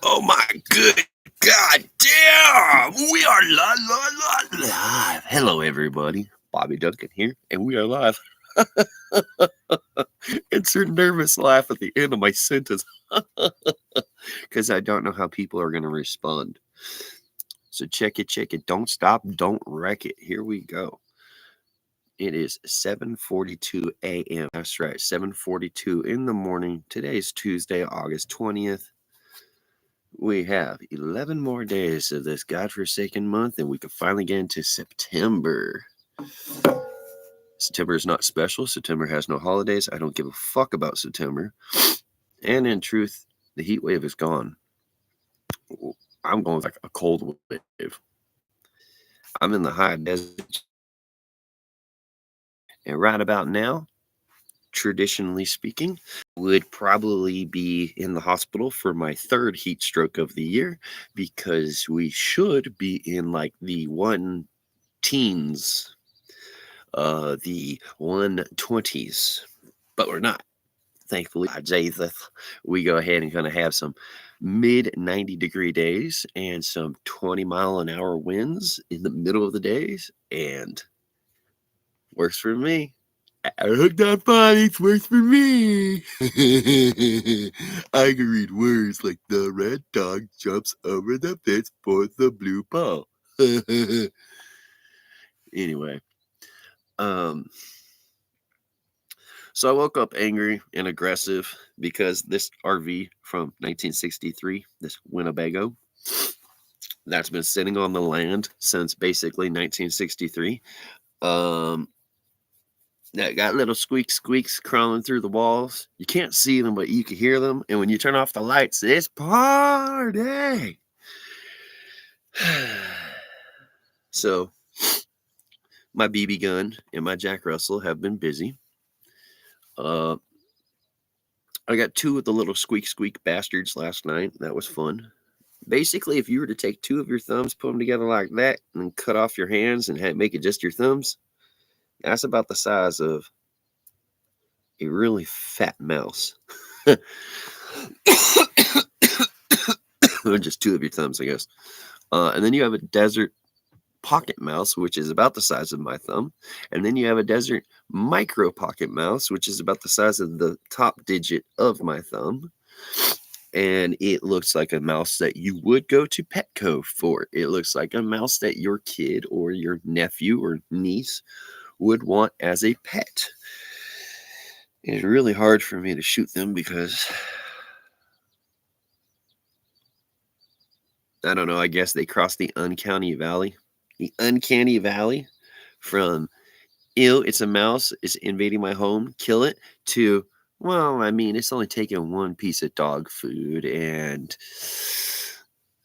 Oh my good God damn! We are live. Hello, everybody. Bobby Duncan here, and we are live. Insert nervous laugh at the end of my sentence because I don't know how people are going to respond. So check it. Don't stop. Don't wreck it. Here we go. It is 7:42 a.m. That's right, 7:42 in the morning. Today is Tuesday, August 20th. We have 11 more days of this godforsaken month, and we can finally get into September. September is not special. September has no holidays. I don't give a fuck about September. And in truth, the heat wave is gone. I'm going like a cold wave. I'm in the high desert. And right about now, traditionally speaking, would probably be in the hospital for my third heat stroke of the year because we should be in like the teens, the 120s, but we're not. Thankfully, Jesus, we go ahead and kind of have some mid 90-degree days and some 20-mile-an-hour winds in the middle of the days, and works for me. I hooked on phonics, works for me. I can read words like the red dog jumps over the fence for the blue ball. Anyway, so I woke up angry and aggressive because this RV from 1963, this Winnebago, that's been sitting on the land since basically 1963. That got little squeaks crawling through the walls. You can't see them, but you can hear them. And when you turn off the lights, it's party. So my BB gun and my Jack Russell have been busy. I got two of the little squeak bastards last night. That was fun. Basically, if you were to take two of your thumbs, put them together like that, and then cut off your hands and make it just your thumbs, that's about the size of a really fat mouse. Just two of your thumbs, I guess. And then you have a desert pocket mouse, which is about the size of my thumb. And then you have a desert micro pocket mouse, which is about the size of the top digit of my thumb. And it looks like a mouse that you would go to Petco for. It looks like a mouse that your kid or your nephew or niece would want as a pet. It's really hard for me to shoot them because I don't know, I guess they cross the uncanny valley. The uncanny valley from ew, it's a mouse, it's invading my home, kill it, to, well, I mean, it's only taking one piece of dog food and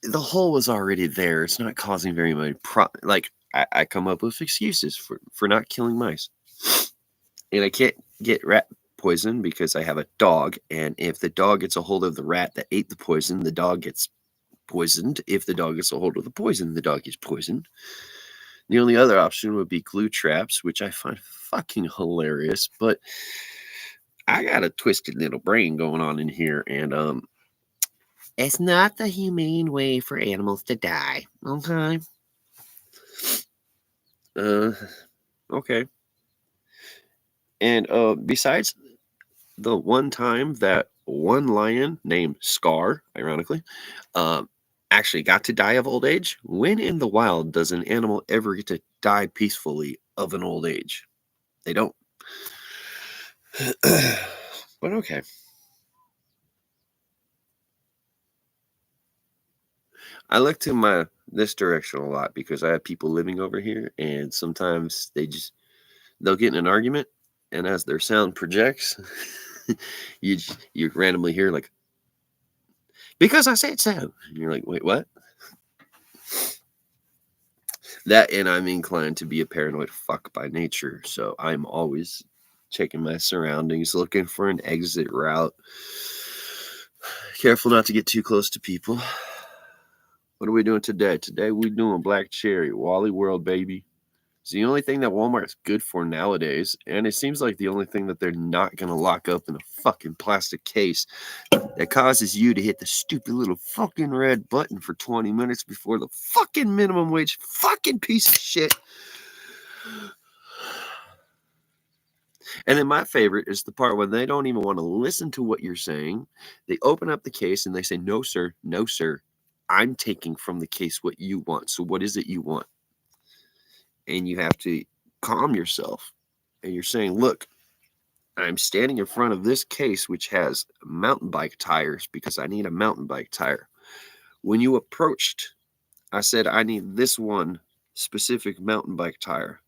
the hole was already there. It's not causing very much I come up with excuses for not killing mice. And I can't get rat poison because I have a dog, and if the dog gets a hold of the rat that ate the poison, the dog gets poisoned. If the dog gets a hold of the poison, the dog gets poisoned. The only other option would be glue traps, which I find fucking hilarious, but I got a twisted little brain going on in here, and it's not the humane way for animals to die, okay? Okay. And besides the one time that one lion named Scar, ironically, actually got to die of old age, when in the wild does an animal ever get to die peacefully of an old age? They don't. But okay. I look to this direction a lot because I have people living over here, and sometimes they'll get in an argument, and as their sound projects, you randomly hear like, because I said so. And you're like, wait, what? That, and I'm inclined to be a paranoid fuck by nature, so I'm always checking my surroundings, looking for an exit route. Careful not to get too close to people. What are we doing today? Today we're doing Black Cherry, Wally World, baby. It's the only thing that Walmart's good for nowadays, and it seems like the only thing that they're not gonna lock up in a fucking plastic case that causes you to hit the stupid little fucking red button for 20 minutes before the fucking minimum wage fucking piece of shit. And then my favorite is the part when they don't even want to listen to what you're saying. They open up the case and they say, "No, sir. No, sir. I'm taking from the case what you want. So what is it you want?" And you have to calm yourself. And you're saying, "Look, I'm standing in front of this case, which has mountain bike tires because I need a mountain bike tire. When you approached, I said, I need this one specific mountain bike tire.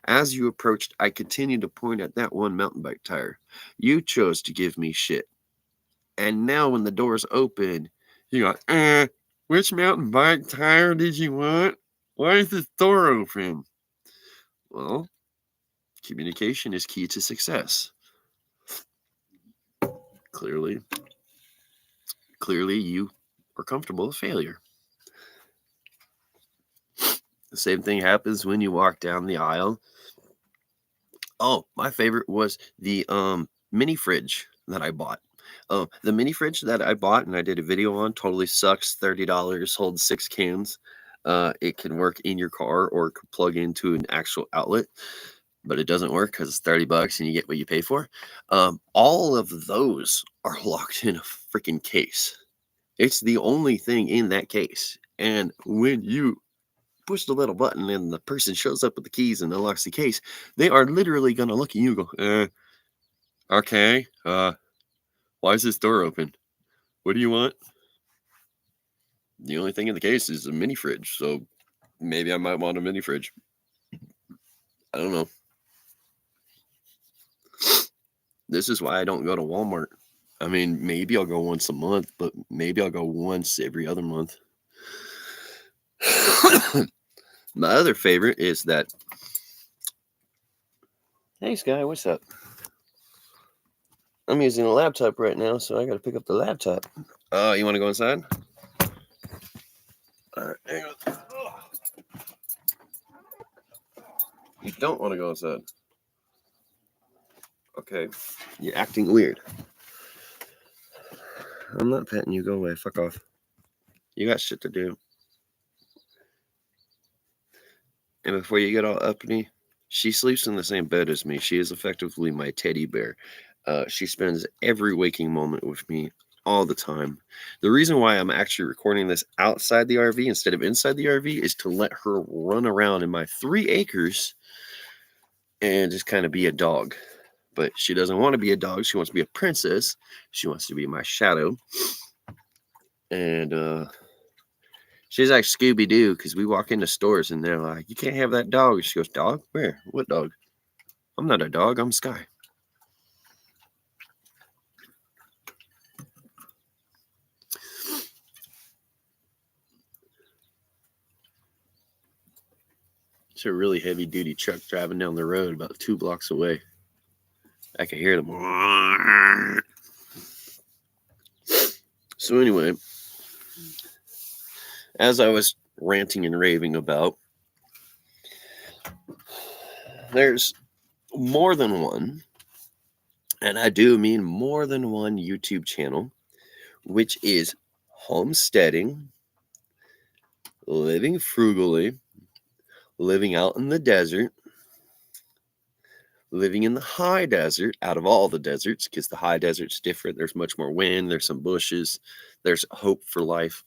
As you approached, I continued to point at that one mountain bike tire. You chose to give me shit. And now when the doors open, you go, which mountain bike tire did you want? Why is this door open?" Well, communication is key to success. Clearly, you are comfortable with failure. The same thing happens when you walk down the aisle. Oh, my favorite was the mini fridge that I bought. The mini fridge that I bought and I did a video on totally sucks. $30, holds 6 cans. It can work in your car or can plug into an actual outlet, but it doesn't work because it's $30 and you get what you pay for. All of those are locked in a freaking case. It's the only thing in that case. And when you push the little button and the person shows up with the keys and unlocks the case, they are literally going to look at you and go, okay, why is this door open? What do you want? The only thing in the case is a mini fridge, so maybe I might want a mini fridge. I don't know. This is why I don't go to Walmart. I mean, maybe I'll go once a month, but maybe I'll go once every other month. My other favorite is that. Hey, Sky, what's up? I'm using a laptop right now, so I got to pick up the laptop. Oh, you want to go inside? All right, hang on. You don't want to go inside. Okay, you're acting weird. I'm not petting you. Go away. Fuck off. You got shit to do. And before you get all uppity, she sleeps in the same bed as me. She is effectively my teddy bear. She spends every waking moment with me all the time. The reason why I'm actually recording this outside the RV instead of inside the RV is to let her run around in my 3 acres and just kind of be a dog. But she doesn't want to be a dog. She wants to be a princess. She wants to be my shadow. And she's like Scooby-Doo because we walk into stores and they're like, "You can't have that dog." She goes, "Dog? Where? What dog? I'm not a dog. I'm Sky." It's a really heavy-duty truck driving down the road about 2 blocks away. I can hear them. So anyway, as I was ranting and raving about, there's more than one, and I do mean more than one YouTube channel, which is homesteading, living frugally, living out in the desert, living in the high desert out of all the deserts, because the high desert's different. There's much more wind. There's some bushes. There's hope for life.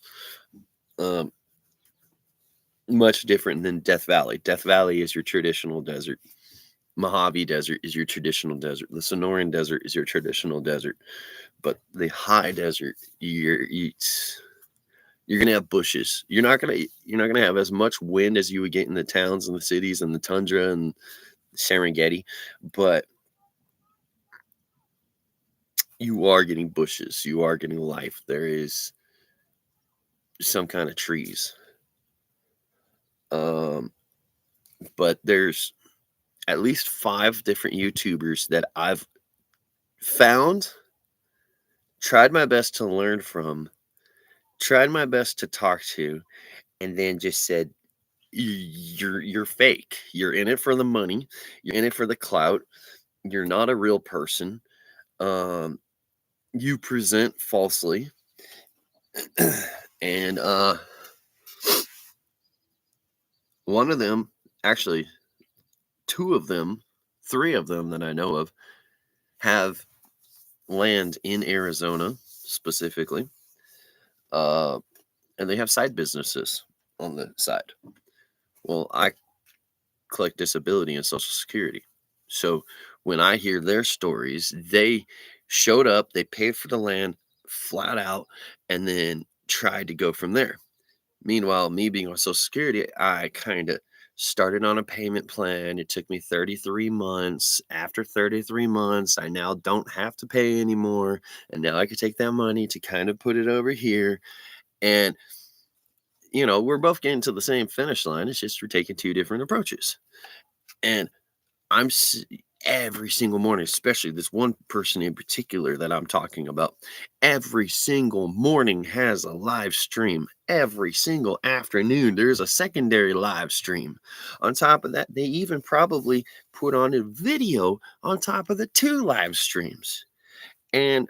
Much different than Death Valley. Death Valley is your traditional desert. Mojave Desert is your traditional desert. The Sonoran Desert is your traditional desert. But the high desert, you're gonna have bushes. You're not gonna have as much wind as you would get in the towns and the cities and the tundra and Serengeti, but you are getting bushes. You are getting life. There is some kind of trees. But there's at least 5 different YouTubers that I've found, tried my best to learn from, tried my best to talk to, and then just said, you're fake. You're in it for the money. You're in it for the clout. You're not a real person. Um, you present falsely, and one of them, actually, two of them, three of them that I know of, have land in Arizona specifically, uh, and they have side businesses on the side. Well, I collect disability and Social Security. So when I hear their stories, they showed up, they paid for the land flat out, and then tried to go from there. Meanwhile, me being on Social Security, I kind of started on a payment plan. It took me 33 months. After 33 months, I now don't have to pay anymore. And now I could take that money to kind of put it over here. And, we're both getting to the same finish line. It's just we're taking two different approaches. And I'm every single morning, especially this one person in particular that I'm talking about, every single morning has a live stream. Every single afternoon, there's a secondary live stream. On top of that, they even probably put on a video on top of the two live streams. And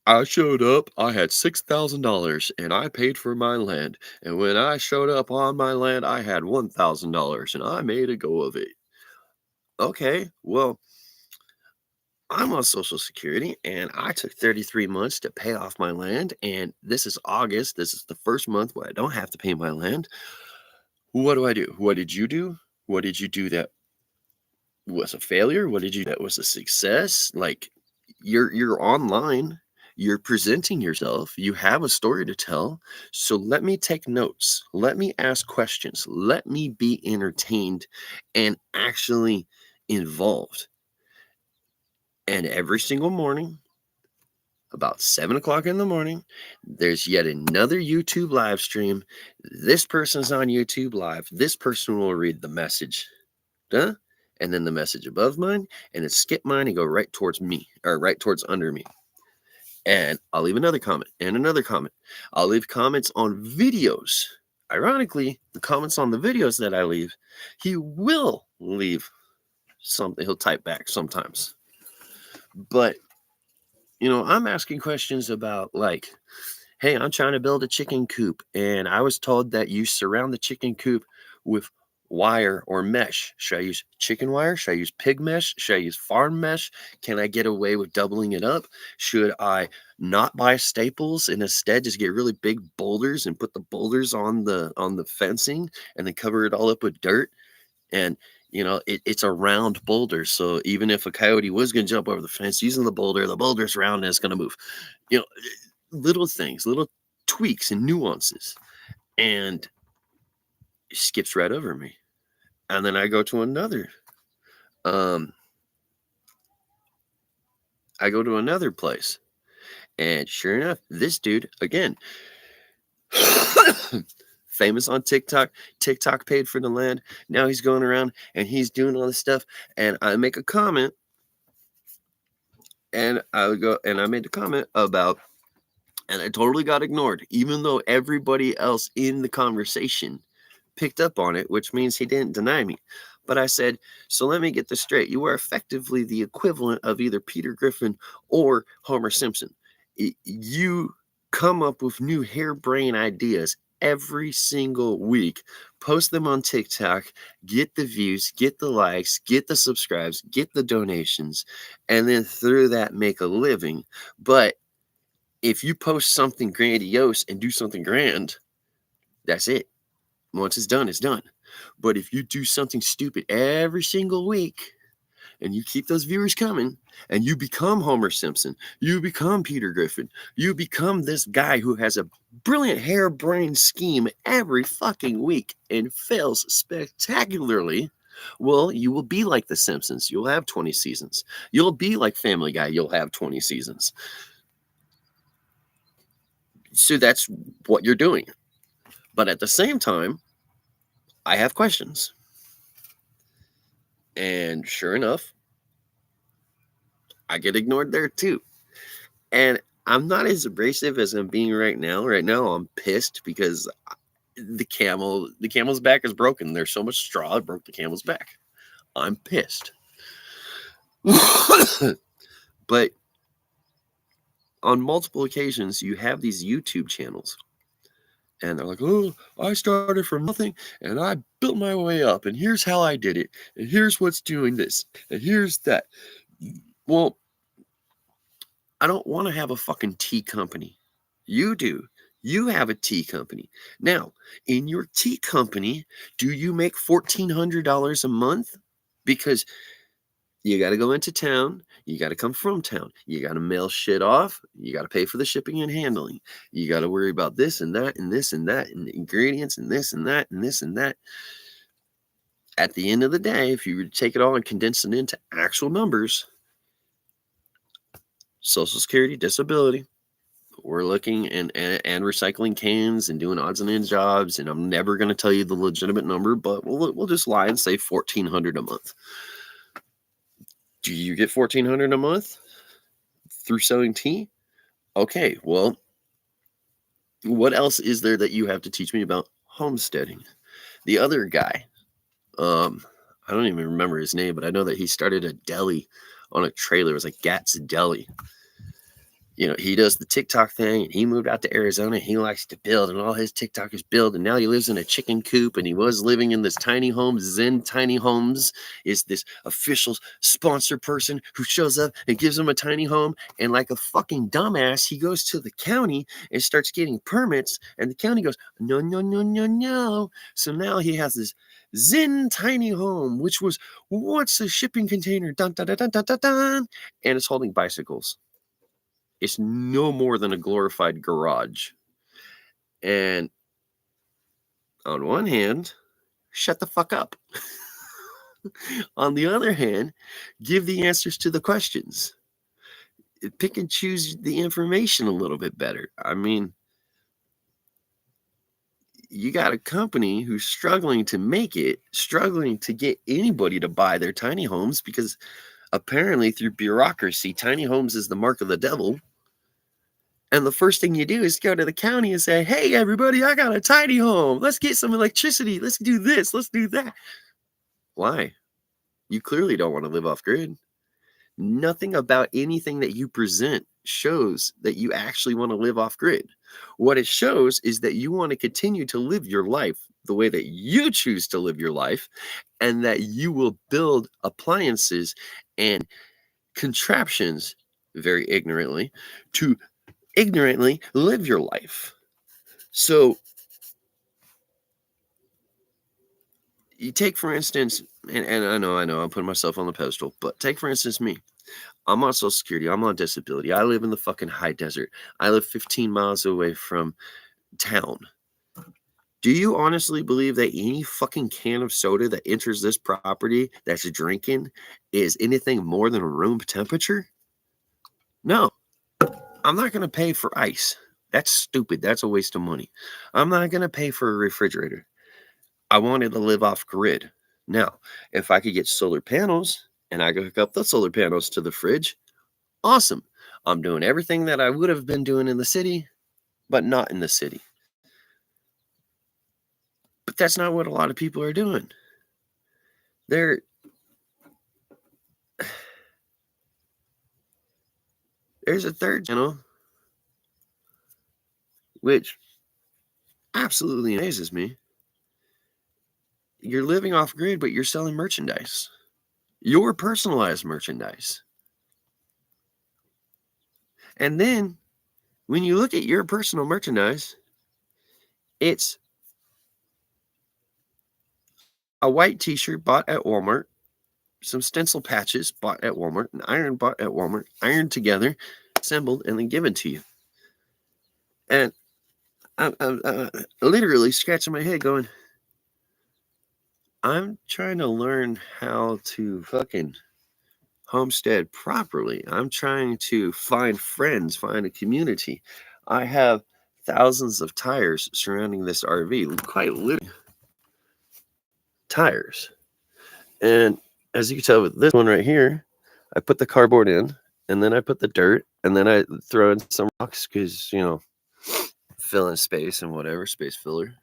I showed up, I had $6,000 and I paid for my land. And when I showed up on my land, I had $1,000 and I made a go of it. Okay, well, I'm on Social Security and I took 33 months to pay off my land. And this is August. This is the first month where I don't have to pay my land. What do I do? What did you do? What did you do that was a failure? What did you that was a success? Like you're online, you're presenting yourself, you have a story to tell. So let me take notes. Let me ask questions. Let me be entertained and actually involved. And every single morning, about 7 o'clock in the morning, there's yet another YouTube live stream. This person's on YouTube Live. This person will read the message. Duh. And then the message above mine, and it skip mine and go right towards me, or right towards under me. And I'll leave another comment and another comment. I'll leave comments on videos. Ironically, the comments on the videos that I leave, he will leave something. He'll type back sometimes. But I'm asking questions about like, hey, I'm trying to build a chicken coop, and I was told that you surround the chicken coop with wire or mesh. Should I use chicken wire? Should I use pig mesh? Should I use farm mesh? Can I get away with doubling it up? Should I not buy staples and instead just get really big boulders and put the boulders on the fencing and then cover it all up with dirt? And it's a round boulder, so even if a coyote was going to jump over the fence using the boulder's round and it's going to move. You know, little things, little tweaks and nuances, and it skips right over me. And then I go to another, um, place, and sure enough, this dude again, famous on TikTok. TikTok paid for the land. Now he's going around and he's doing all this stuff, and I make a comment, and I made a comment about. And I totally got ignored, even though everybody else in the conversation picked up on it, which means he didn't deny me. But I said, so let me get this straight. You are effectively the equivalent of either Peter Griffin or Homer Simpson. You come up with new harebrained ideas every single week, post them on TikTok, get the views, get the likes, get the subscribes, get the donations, and then through that make a living. But if you post something grandiose and do something grand, that's it. Once it's done, it's done. But if you do something stupid every single week and you keep those viewers coming and you become Homer Simpson, you become Peter Griffin, you become this guy who has a brilliant harebrained scheme every fucking week and fails spectacularly, well, you will be like The Simpsons. You'll have 20 seasons. You'll be like Family Guy. You'll have 20 seasons. So that's what you're doing. But at the same time, I have questions. And sure enough, I get ignored there too. And I'm not as abrasive as I'm being right now. Right now, I'm pissed because The camel's back is broken. There's so much straw it broke the camel's back. I'm pissed. But on multiple occasions, you have these YouTube channels, and they're like, "Oh, I started from nothing, and I built my way up, and here's how I did it, and here's what's doing this, and here's that." Well, I don't want to have a fucking tea company. You do. You have a tea company. Now, in your tea company, do you make $1,400 a month? Because you got to go into town. You got to come from town. You got to mail shit off. You got to pay for the shipping and handling. You got to worry about this and that and this and that and ingredients and this and that and this and that. At the end of the day, if you were to take it all and condense it into actual numbers, Social Security, disability, we're looking and recycling cans and doing odds and ends jobs. And I'm never going to tell you the legitimate number, but we'll just lie and say $1,400 a month. Do you get $1,400 a month through selling tea? Okay, well, what else is there that you have to teach me about homesteading? The other guy, I don't even remember his name, but I know that he started a deli on a trailer. It was like Gat's Deli. You know, he does the TikTok thing, and he moved out to Arizona. He likes to build, and all his TikTokers build, and now he lives in a chicken coop, and he was living in this tiny home. Zen Tiny Homes is this official sponsor person who shows up and gives him a tiny home, and like a fucking dumbass, he goes to the county and starts getting permits, and the county goes, no, no, no, no, no. So now he has this Zen Tiny Home, which was once a shipping container, dun, dun, dun, dun, dun, dun, dun, and it's holding bicycles. It's no more than a glorified garage. And on one hand, shut the fuck up. On the other hand, give the answers to the questions. Pick and choose the information a little bit better. I mean, you got a company who's struggling to make it, struggling to get anybody to buy their tiny homes because apparently through bureaucracy, tiny homes is the mark of the devil. And the first thing you do is go to the county and say, hey, everybody, I got a tiny home. Let's get some electricity. Let's do this. Let's do that. Why? You clearly don't want to live off grid. Nothing about anything that you present shows that you actually want to live off grid. What it shows is that you want to continue to live your life the way that you choose to live your life, and that you will build appliances and contraptions very ignorantly to ignorantly live your life. So you take, for instance, and I know I'm putting myself on the pedestal, but take, for instance, me. I'm on Social Security. I'm on disability. I live in the fucking high desert. I live 15 miles away from town. Do you honestly believe that any fucking can of soda that enters this property that's drinking is anything more than room temperature? No. I'm not going to pay for ice. That's stupid. That's a waste of money. I'm not going to pay for a refrigerator. I wanted to live off grid. Now, if I could get solar panels and I could hook up the solar panels to the fridge, awesome. I'm doing everything that I would have been doing in the city, but not in the city. But that's not what a lot of people are doing. There's a third channel, which absolutely amazes me. You're living off grid, but you're selling merchandise. Your personalized merchandise. And then when you look at your personal merchandise, it's a white t-shirt bought at Walmart, some stencil patches bought at Walmart, an iron bought at Walmart, ironed together, assembled, and then given to you. And I'm literally scratching my head going, I'm trying to learn how to fucking homestead properly. I'm trying to find friends, find a community. I have thousands of tires surrounding this RV, quite literally tires. And as you can tell with this one right here, I put the cardboard in, and then I put the dirt, and then I throw in some rocks because, fill in space and whatever, space filler.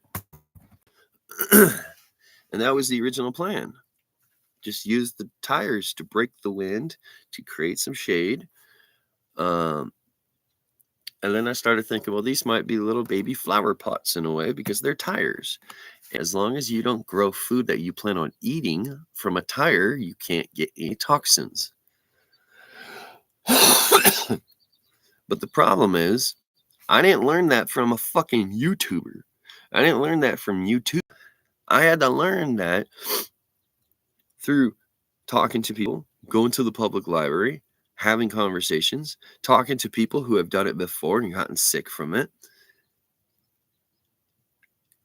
And that was the original plan. Just use the tires to break the wind, to create some shade. Um, and then I started thinking, well, these might be little baby flower pots in a way because they're tires. As long as you don't grow food that you plan on eating from a tire, you can't get any toxins. But the problem is, I didn't learn that from a fucking YouTuber. I didn't learn that from YouTube. I had to learn that through talking to people, going to the public library, having conversations, talking to people who have done it before and gotten sick from it.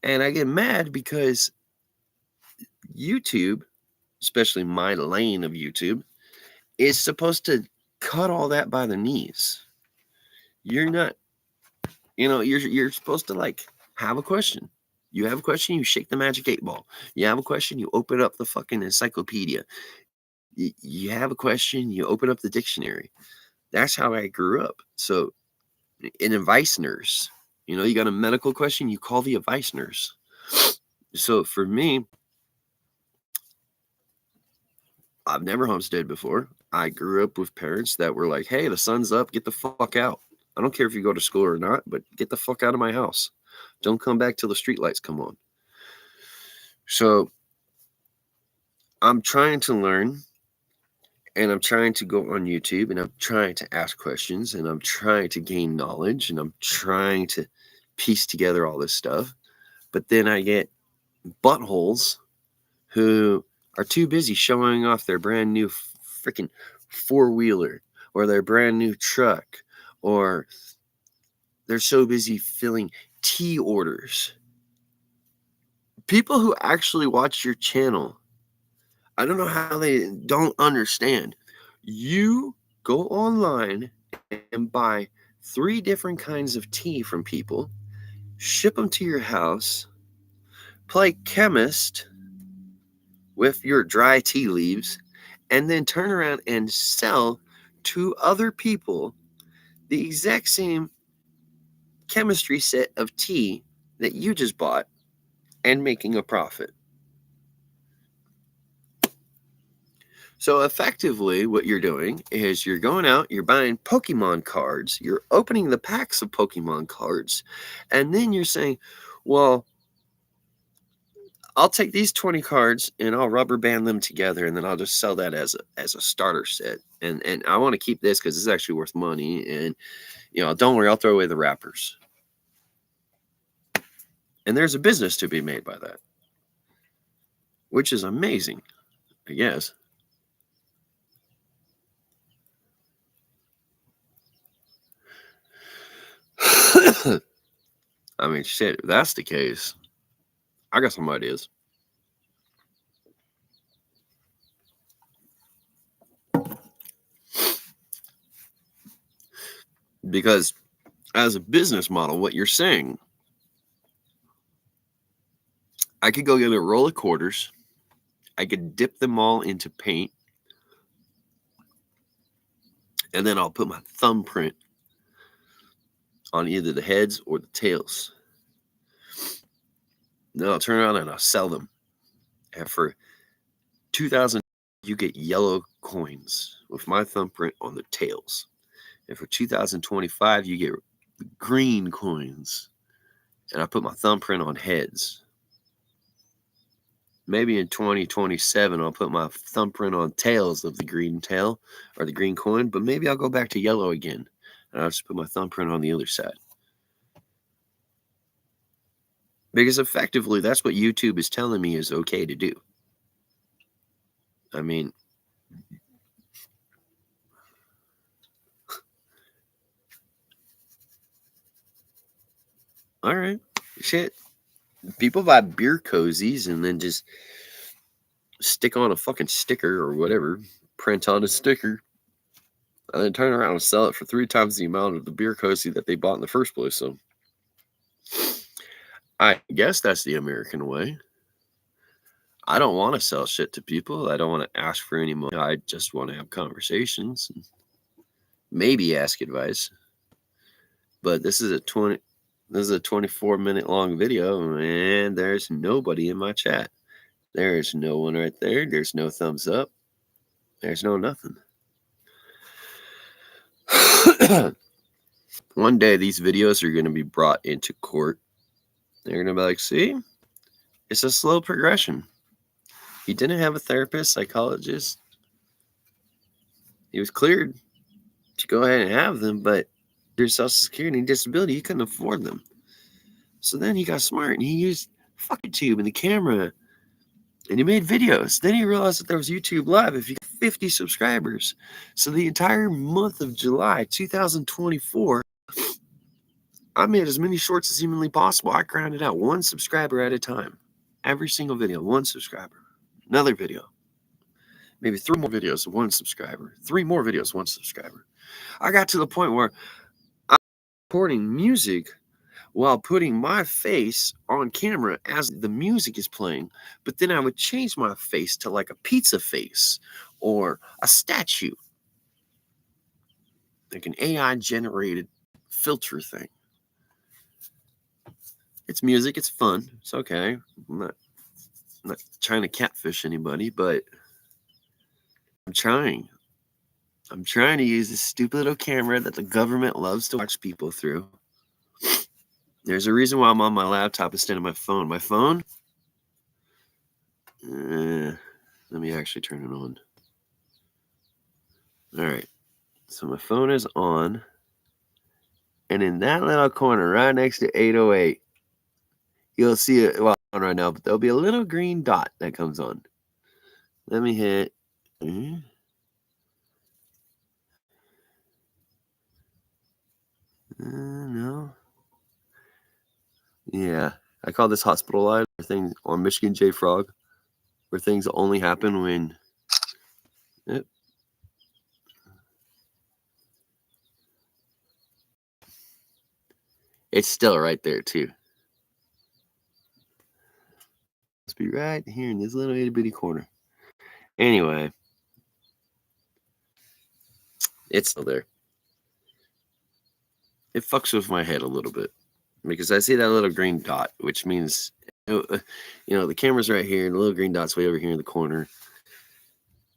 And I get mad because YouTube, especially my lane of YouTube, is supposed to cut all that by the knees. You're not, you're supposed to like have a question. You have a question, you shake the magic 8-ball. You have a question, you open up the fucking encyclopedia. You have a question, you open up the dictionary. That's how I grew up. So, an advice nurse, you got a medical question, you call the advice nurse. So, for me, I've never homesteaded before. I grew up with parents that were like, hey, the sun's up, get the fuck out. I don't care if you go to school or not, but get the fuck out of my house. Don't come back till the streetlights come on. So, I'm trying to learn, and I'm trying to go on YouTube, and I'm trying to ask questions, and I'm trying to gain knowledge, and I'm trying to piece together all this stuff. But then I get buttholes who are too busy showing off their brand new freaking 4-wheeler or their brand new truck, or they're so busy filling tea orders. People who actually watch your channel, I don't know how they don't understand. You go online and buy 3 different kinds of tea from people, ship them to your house, play chemist with your dry tea leaves, and then turn around and sell to other people the exact same chemistry set of tea that you just bought and making a profit. So effectively, what you're doing is you're going out, you're buying Pokemon cards, you're opening the packs of Pokemon cards, and then you're saying, well, I'll take these 20 cards and I'll rubber band them together, and then I'll just sell that as a starter set. And I want to keep this because it's actually worth money. And don't worry, I'll throw away the wrappers. And there's a business to be made by that, which is amazing, I guess. I mean, shit, if that's the case, I got some ideas. Because as a business model, what you're saying, I could go get a roll of quarters, I could dip them all into paint, and then I'll put my thumbprint on either the heads or the tails. Then I'll turn around and I'll sell them. And for 2,000, you get yellow coins with my thumbprint on the tails. And for 2025, you get green coins. And I put my thumbprint on heads. Maybe in 2027, I'll put my thumbprint on tails of the green tail or the green coin. But maybe I'll go back to yellow again. And I'll just put my thumbprint on the other side. Because effectively, that's what YouTube is telling me is okay to do. I mean, all right, shit. People buy beer cozies and then just stick on a fucking sticker or whatever, print on a sticker, and then turn around and sell it for 3 times the amount of the beer cozy that they bought in the first place. So I guess that's the American way. I don't want to sell shit to people. I don't want to ask for any money. I just want to have conversations and maybe ask advice. But this is This is a 24-minute long video, and there's nobody in my chat. There's no one right there. There's no thumbs up. There's no nothing. One day, these videos are going to be brought into court. They're going to be like, see, it's a slow progression. He didn't have a therapist, psychologist. He was cleared to go ahead and have them, but through Social Security and disability, he couldn't afford them. So then he got smart and he used fucking YouTube and the camera and he made videos. Then he realized that there was YouTube Live if you got 50 subscribers. So the entire month of July 2024, I made as many shorts as humanly possible. I grinded out one subscriber at a time. Every single video, one subscriber. Another video. Maybe 3 more videos, one subscriber. 3 more videos, one subscriber. I got to the point where I'm recording music while putting my face on camera as the music is playing, but then I would change my face to like a pizza face or a statue, like an AI generated filter thing. It's music, it's fun, it's okay. I'm not trying to catfish anybody, but I'm trying to use this stupid little camera that the government loves to watch people through. There's a reason why I'm on my laptop instead of my phone. My phone, let me actually turn it on. All right, so my phone is on, and in that little corner right next to 808, you'll see it, well, on right now, but there'll be a little green dot that comes on. Let me hit. No. Yeah, I call this hospitalized thing on Michigan J Frog, where things only happen when. Yep. It's still right there too. Must be right here in this little itty bitty corner. Anyway, it's still there. It fucks with my head a little bit because I see that little green dot, which means the camera's right here, and the little green dot's way over here in the corner,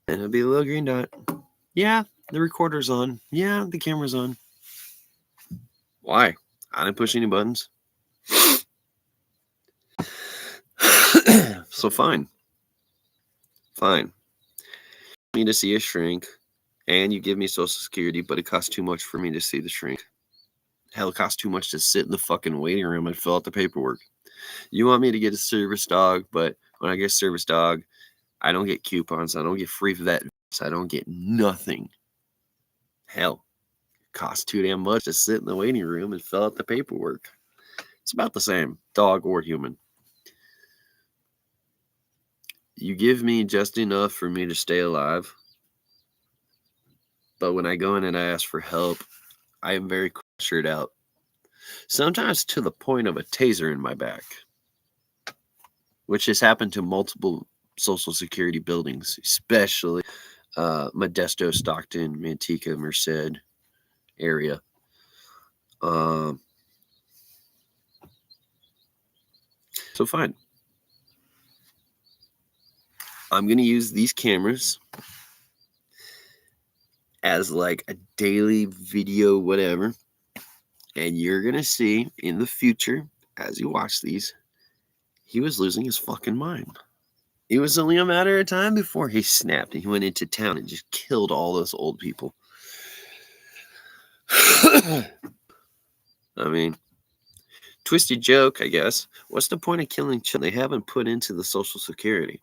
and it'll be a little green dot. Yeah, the recorder's on. Yeah, the camera's on. Why? I didn't push any buttons. So fine. Me to see a shrink, and you give me Social Security, but it costs too much for me to see the shrink. Hell, it costs too much to sit in the fucking waiting room and fill out the paperwork. You want me to get a service dog, but when I get a service dog, I don't get coupons. I don't get free vet. I don't get nothing. Hell, it costs too damn much to sit in the waiting room and fill out the paperwork. It's about the same, dog or human. You give me just enough for me to stay alive, but when I go in and I ask for help, I am very pressured out. Sometimes to the point of a taser in my back, which has happened to multiple Social Security buildings, especially Modesto, Stockton, Manteca, Merced area. So fine. I'm going to use these cameras as like a daily video, whatever. And you're going to see in the future, as you watch these, he was losing his fucking mind. It was only a matter of time before he snapped and he went into town and just killed all those old people. I mean, twisted joke, I guess. What's the point of killing children they haven't put into the Social Security?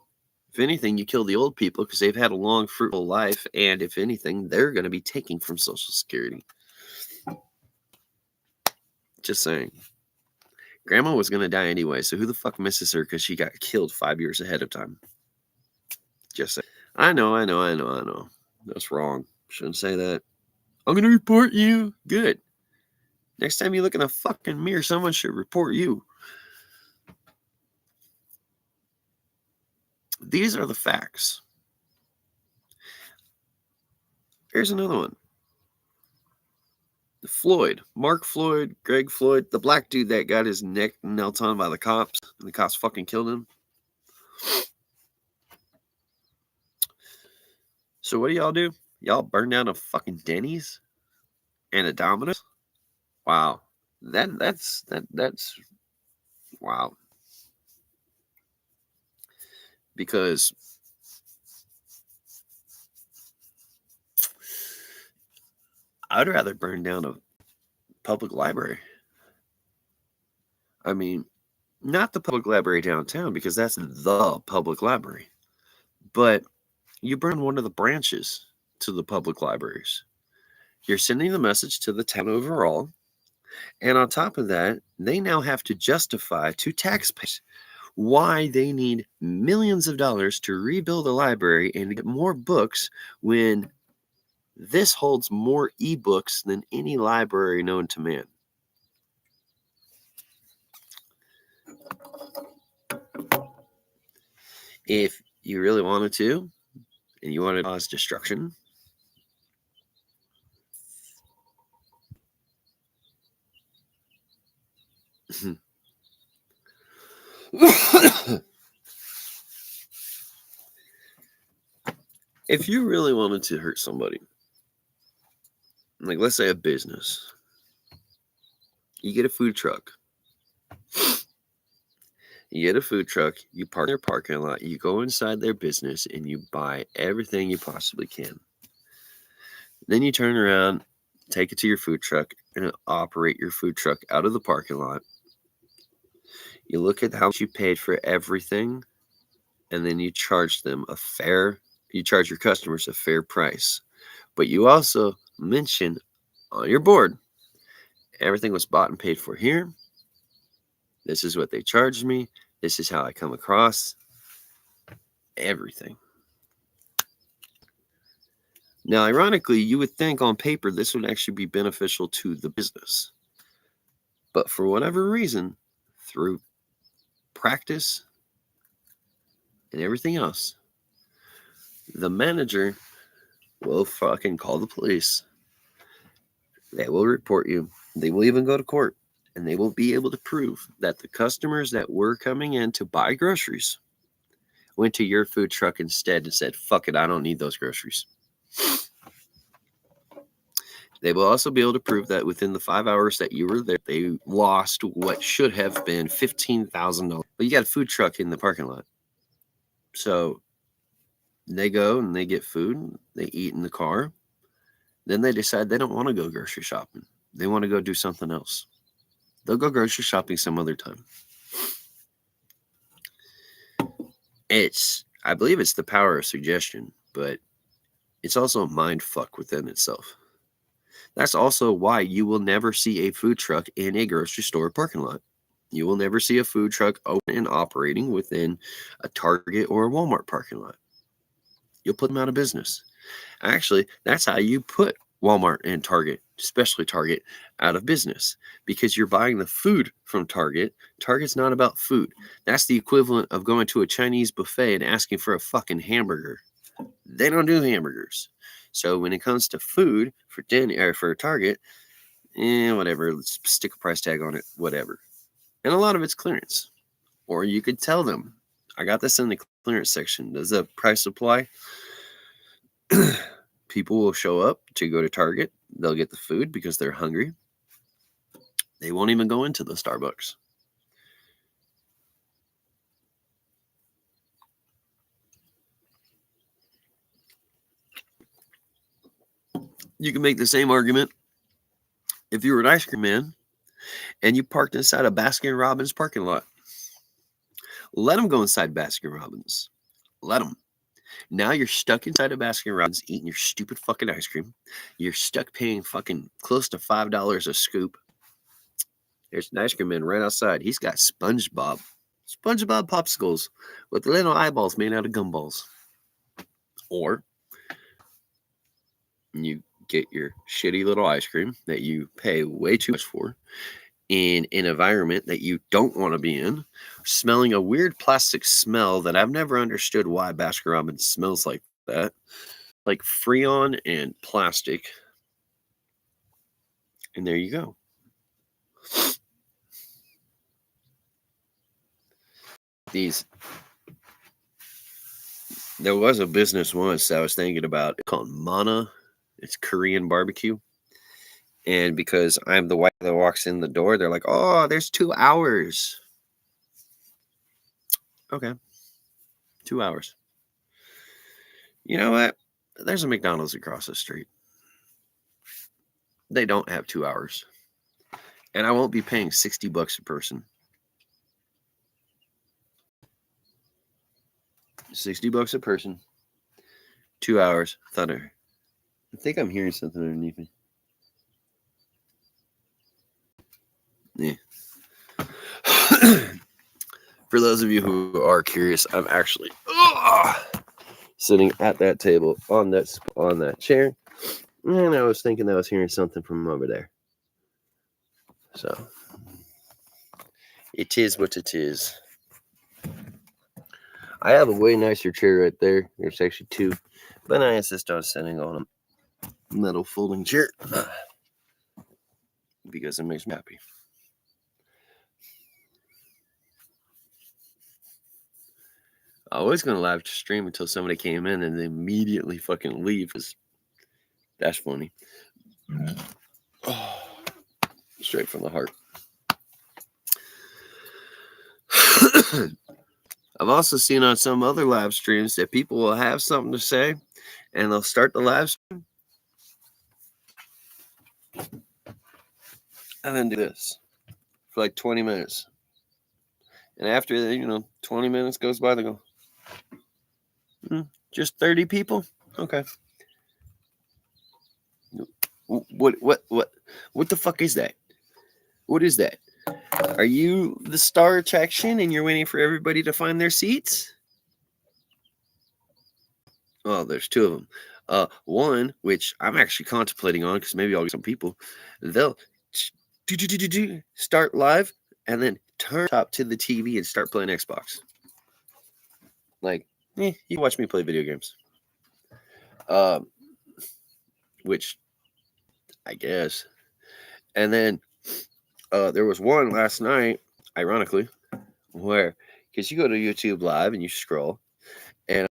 If anything, you kill the old people because they've had a long, fruitful life, and if anything, they're going to be taking from Social Security. Just saying. Grandma was going to die anyway, so who the fuck misses her because she got killed 5 years ahead of time? Just saying. I know. That's wrong. Shouldn't say that. I'm going to report you. Good. Next time you look in a fucking mirror, someone should report you. These are the facts. Here's another one. Mark Floyd, Greg Floyd, the black dude that got his neck knelt on by the cops, and the cops fucking killed him. So what do y'all do? Y'all burn down a fucking Denny's and a Domino's? Wow. That's wow. Because I'd rather burn down a public library. I mean, not the public library downtown, because that's the public library. But you burn one of the branches to the public libraries. You're sending the message to the town overall. And on top of that, they now have to justify to taxpayers why they need millions of dollars to rebuild a library and get more books when this holds more ebooks than any library known to man. If you really wanted to, and you wanted to cause destruction, if you really wanted to hurt somebody, like let's say a business, you get a food truck. You get a food truck, you park in their parking lot, you go inside their business, and you buy everything you possibly can. Then you turn around, take it to your food truck, and operate your food truck out of the parking lot. You look at how much you paid for everything, and then you charge your customers a fair price. But you also mention on your board, everything was bought and paid for here. This is what they charged me. This is how I come across. Everything. Now, ironically, you would think on paper this would actually be beneficial to the business. But for whatever reason, through practice and everything else, the manager will fucking call the police. They will report you. They will even go to court. And they will be able to prove that the customers that were coming in to buy groceries went to your food truck instead and said, fuck it, I don't need those groceries. They will also be able to prove that within the 5 hours that you were there, they lost what should have been $15,000. But you got a food truck in the parking lot. So they go and they get food, they eat in the car. Then they decide they don't want to go grocery shopping. They want to go do something else. They'll go grocery shopping some other time. I believe it's the power of suggestion, but it's also a mind fuck within itself. That's also why you will never see a food truck in a grocery store parking lot. You will never see a food truck open and operating within a Target or a Walmart parking lot. You'll put them out of business. Actually, that's how you put Walmart and Target, especially Target, out of business, because you're buying the food from Target. Target's not about food. That's the equivalent of going to a Chinese buffet and asking for a fucking hamburger. They don't do hamburgers. So when it comes to food for Target, whatever, let's stick a price tag on it, whatever. And a lot of it's clearance. Or you could tell them, I got this in the clearance section. Does the price apply? People will show up to go to Target. They'll get the food because they're hungry. They won't even go into the Starbucks. You can make the same argument if you were an ice cream man and you parked inside a Baskin Robbins parking lot. Let them go inside Baskin Robbins. Let them. Now you're stuck inside a Baskin Robbins eating your stupid fucking ice cream. You're stuck paying fucking close to $5 a scoop. There's an ice cream man right outside. He's got SpongeBob popsicles with little eyeballs made out of gumballs. Or you get your shitty little ice cream that you pay way too much for in an environment that you don't want to be in, smelling a weird plastic smell that I've never understood why Baskin Robbins smells like that. Like Freon and plastic. And there you go. There was a business once I was thinking about called Mana. It's Korean barbecue. And because I'm the white that walks in the door, they're like, oh, there's 2 hours. Okay. 2 hours. You know what? There's a McDonald's across the street. They don't have 2 hours. And I won't be paying $60 a person. $60 a person. 2 hours. Thunder. I think I'm hearing something underneath me. Yeah. For those of you who are curious, I'm actually sitting at that table on that chair, and I was thinking I was hearing something from over there. So it is what it is. I have a way nicer chair right there. There's actually two, but I insist on sitting on a metal folding chair because it makes me happy. I was going to live stream until somebody came in and they immediately fucking leave. Because that's funny. Oh, straight from the heart. I've also seen on some other live streams that people will have something to say and they'll start the live stream and then do this for like 20 minutes. And after, 20 minutes goes by, they go, just 30 people? Okay. What the fuck is that? What is that? Are you the star attraction and you're waiting for everybody to find their seats? Oh, there's two of them. One, which I'm actually contemplating on because maybe I'll get some people. They'll start live and then turn top to the TV and start playing Xbox. Like, you can watch me play video games. Which I guess. And then there was one last night, ironically, where because you go to YouTube Live and you scroll, and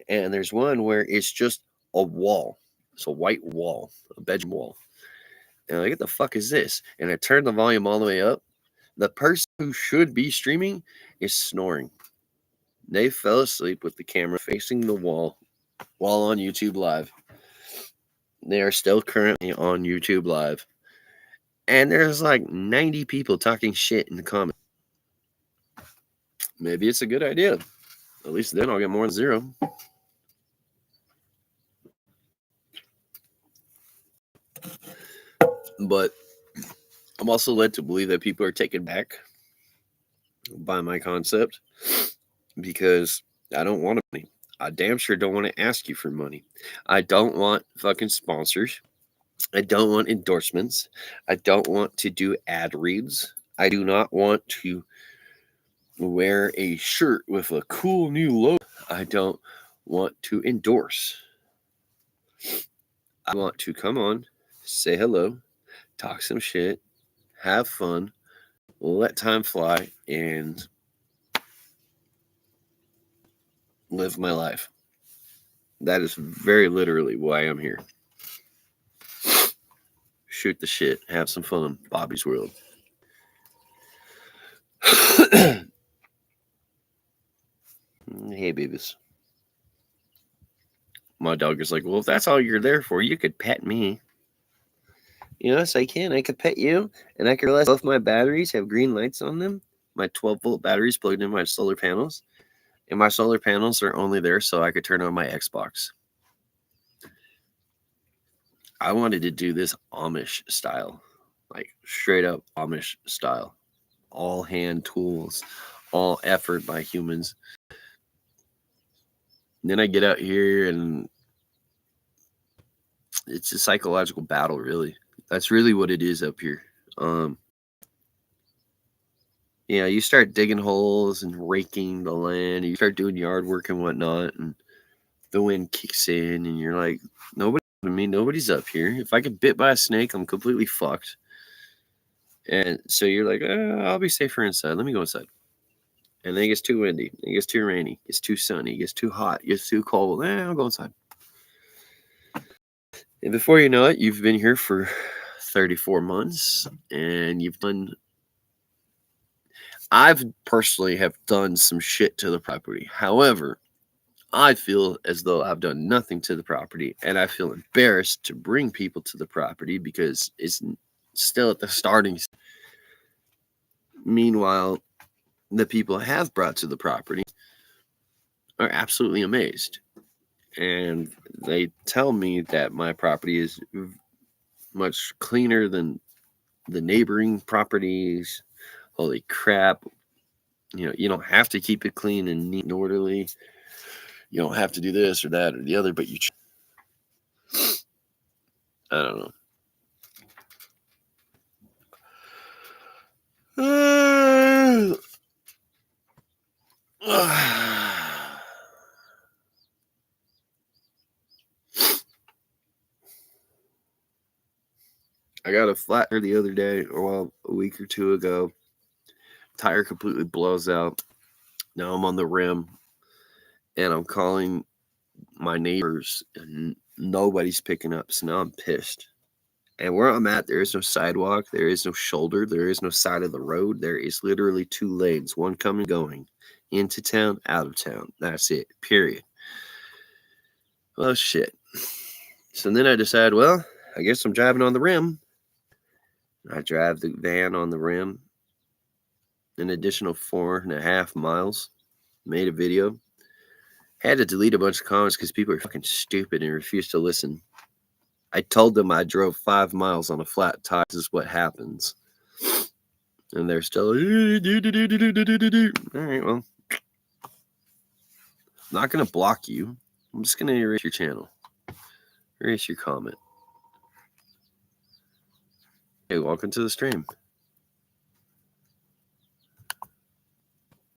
there's one where it's just a wall. It's a white wall, a bedroom wall. And I'm like, what the fuck is this? And I turned the volume all the way up. The person who should be streaming is snoring. They fell asleep with the camera facing the wall while on YouTube Live. They are still currently on YouTube Live. And there's like 90 people talking shit in the comments. Maybe it's a good idea. At least then I'll get more than zero. But I'm also led to believe that people are taken back by my concept because I don't want money. I damn sure don't want to ask you for money. I don't want fucking sponsors. I don't want endorsements. I don't want to do ad reads. I do not want to wear a shirt with a cool new logo. I don't want to endorse. I want to come on, say hello, talk some shit, have fun, let time fly, and live my life. That is very literally why I'm here. Shoot the shit, have some fun. Bobby's World. Hey, babies. My dog is like, well, if that's all you're there for, you could pet me. Yes, I can. I could pet you, and I could realize both my batteries have green lights on them. My 12-volt batteries plugged in my solar panels, and my solar panels are only there so I could turn on my Xbox. I wanted to do this Amish style, like straight up Amish style. All hand tools, all effort by humans. And then I get out here and it's a psychological battle, really. That's really what it is up here. You start digging holes and raking the land. You start doing yard work and whatnot, and the wind kicks in, and you're like, nobody's up here. If I get bit by a snake, I'm completely fucked. And so you're like, I'll be safer inside. Let me go inside. And then it gets too windy. It gets too rainy. It gets too sunny. It gets too hot. It gets too cold. I'll go inside. And before you know it, you've been here for 34 months and you've done. I've personally have done some shit to the property. However, I feel as though I've done nothing to the property, and I feel embarrassed to bring people to the property because it's still at the starting. Meanwhile, the people I have brought to the property are absolutely amazed. And they tell me that my property is much cleaner than the neighboring properties. Holy crap. You don't have to keep it clean and neat and orderly. You don't have to do this or that or the other, but I don't know. I got a flat tire the other day, or well, a week or two ago. Tire completely blows out. Now I'm on the rim, and I'm calling my neighbors, and nobody's picking up. So now I'm pissed. And where I'm at, there is no sidewalk, there is no shoulder, there is no side of the road. There is literally two lanes, one coming going into town, out of town. That's it. Period. Oh shit. So then I decide, well, I guess I'm driving on the rim. I drive the van on the rim an additional 4.5 miles. Made a video. Had to delete a bunch of comments because people are fucking stupid and refuse to listen. I told them I drove 5 miles on a flat tire. This is what happens. And they're still like, all right, well, I'm not going to block you. I'm just going to erase your channel. Erase your comment. Hey, welcome to the stream.